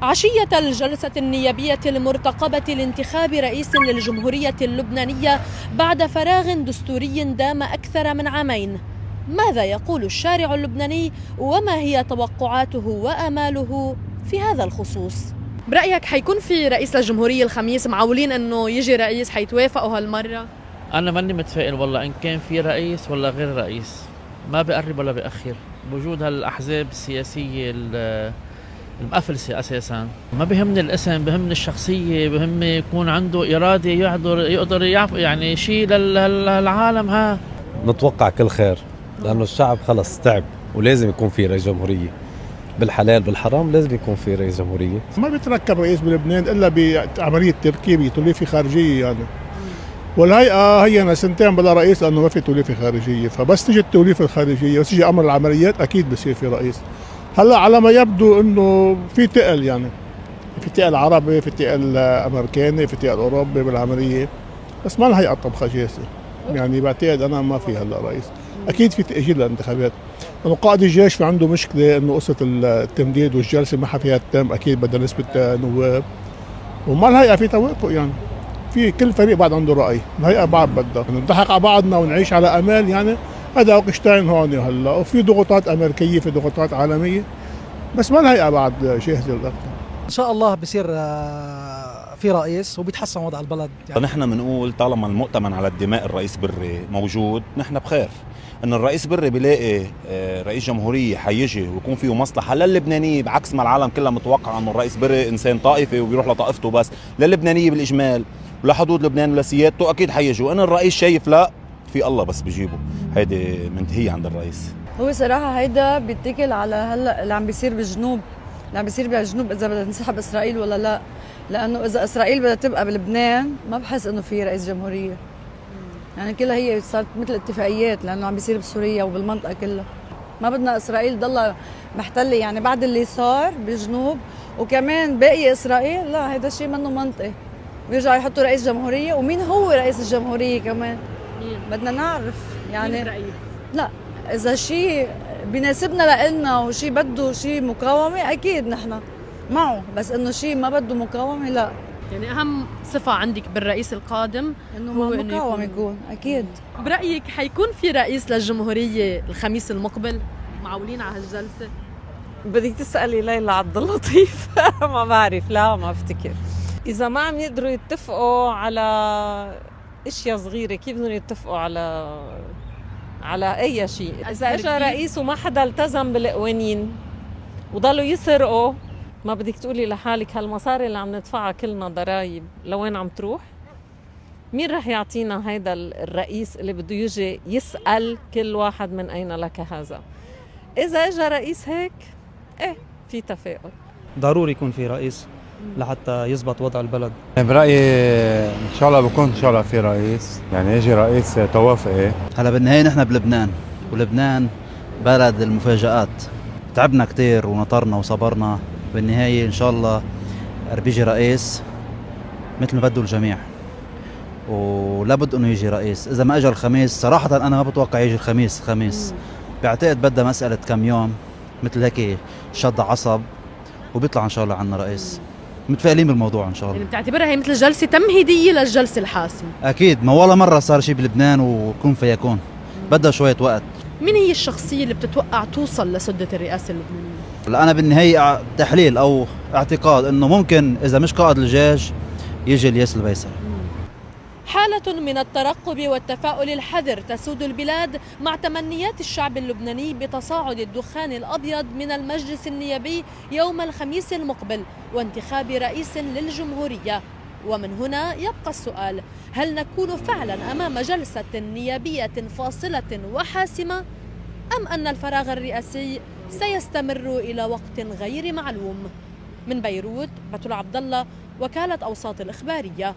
عشية الجلسة النيابية المرتقبة لانتخاب رئيس للجمهورية اللبنانية بعد فراغ دستوري دام أكثر من عامين، ماذا يقول الشارع اللبناني وما هي توقعاته وآماله في هذا الخصوص؟ برأيك حيكون في رئيس للجمهورية الخميس؟ معولين أنه يجي رئيس؟ حيتوافقوا هالمرة؟ أنا ماني متفائل والله، إن كان في رئيس ولا غير رئيس ما بقرب ولا بأخر. بوجود هالأحزاب السياسية المقفلسة أساساً، ما بهمني الاسم، بهمني الشخصية، بهمني يكون عنده إرادة يقدر يعني شيء للعالم. ها نتوقع كل خير، لأنه الشعب خلص تعب ولازم يكون في رئيس جمهورية، بالحلال بالحرام لازم يكون في رئيس جمهورية. ما بيتركب رئيس بلبنان إلا بعملية تركيبة توليفة خارجية يعني. والهيئة هي سنتين بلا رئيس لأنه ما في توليفة خارجية، فبس تجي التوليفة الخارجية بس يجي أمر العمليات أكيد بصير في رئيس. هلا على ما يبدو إنه في تقل، يعني في تقل عربي، في تقل أمريكاني، في تقل أوروبي بالعملية، بس ما الهيئة طبخة جاهزة. يعني بعتقد أنا ما في هلا رئيس، أكيد في تأجيل للانتخابات، لأنه قائد الجيش في عنده مشكلة إنه قصة التمديد والجلسة ما فيها تتم، أكيد بدها نسبة نواب، وما الهيئة في توافق يعني. في كل فريق بعد عنده رأي، الهيئة بعد بدها نضحك على بعضنا ونعيش على أمال، يعني هذا وقشتاين هون هلا، وفي ضغوطات أمريكية، في ضغوطات عالمية، بس ما الهيئة بعد جاهزة للأكثر. إن شاء الله بصير في رئيس وبيتحسن وضع البلد يعني. نحن بنقول طالما المؤتمن على الدماء الرئيس بري موجود نحن بخير. إن الرئيس بري بيلاقي رئيس جمهورية حيجي ويكون فيه مصلحة للبنانية، بعكس ما العالم كلها متوقعة إنه الرئيس بري إنسان طائفي وبيروح لطائفته، بس للبنانية بالإجمال ولحدود لبنان ولسيادته أكيد حيجوا. وإن الرئيس شايف لا، في الله بس بيجيبه، هيدي منتهية عند الرئيس. هو صراحة هيدا بيتكل على هلا اللي عم بيصير بالجنوب، اللي عم بيصير بالجنوب إذا بدها تنسحب إسرائيل ولا لا، لأنه إذا إسرائيل بدها تبقى بلبنان ما بحس إنه في رئيس جمهورية. يعني كلها هي صارت مثل اتفاقيات، لأنه عم بيصير بسوريا وبالمنطقة كلها. ما بدنا إسرائيل ضلها محتلة يعني بعد اللي صار بالجنوب، وكمان باقي إسرائيل لا، هيدا الشيء منه منطقي. ويرجعوا يحطوا رئيس جمهورية، ومين هو رئيس الجمهورية كمان؟ بدنا نعرف يعني. لا، إذا شيء بيناسبنا لنا وشيء بده شيء مقاومة أكيد نحن معه، بس إنه شيء ما بده مقاومة لا. يعني أهم صفة عندك بالرئيس القادم إنه مقاوم يكون أكيد. برأيك حيكون في رئيس للجمهورية الخميس المقبل؟ معولين على هالجلسة؟ بدك تسألي ليلى عبد اللطيف. ما بعرف، لا ما افتكر. إذا ما عم يقدروا يتفقوا على اشياء صغيرة كيف بدهم يتفقوا على أي شيء؟ إذا اجى رئيس وما حدا التزم بالقوانين وضلوا يسرقوا، ما بدك تقولي لحالك هالمصاري اللي عم ندفعها كلنا ضرائب لوين عم تروح؟ مين رح يعطينا هيدا الرئيس اللي بده يجي يسأل كل واحد من أين لك هذا؟ إذا اجى رئيس هيك إيه في تفاؤل. ضروري يكون في رئيس لحتى يزبط وضع البلد. برأيي إن شاء الله بكون إن شاء الله في رئيس، يعني يجي رئيس توافقي. هلا بالنهاية نحن بلبنان، ولبنان بلد المفاجآت، تعبنا كتير ونطرنا وصبرنا، بالنهاية إن شاء الله بيجي رئيس مثل ما بده الجميع، ولابد إنه يجي رئيس. إذا ما أجى الخميس صراحة أنا ما بتوقع يجي الخميس. بعتقد بدها مسألة كم يوم مثل هيك شد عصب وبيطلع إن شاء الله عنا رئيس. متفائلين بالموضوع إن شاء الله. يعني بتعتبرها هي مثل جلسة تمهيدية للجلسة الحاسمة؟ أكيد، ما ولا مرة صار شيء بلبنان وكون فيكون، بدها شوية وقت. مين هي الشخصية اللي بتتوقع توصل لسدة الرئاسة اللبنانية؟ أنا بالنهاية تحليل أو اعتقاد إنه ممكن إذا مش قائد الجيش يجي الياس البيسر. حالة من الترقب والتفاؤل الحذر تسود البلاد مع تمنيات الشعب اللبناني بتصاعد الدخان الأبيض من المجلس النيابي يوم الخميس المقبل وانتخاب رئيس للجمهورية. ومن هنا يبقى السؤال: هل نكون فعلا أمام جلسة نيابية فاصلة وحاسمة، أم أن الفراغ الرئاسي سيستمر إلى وقت غير معلوم؟ من بيروت، بتول عبد الله، وكالة أوساط الإخبارية.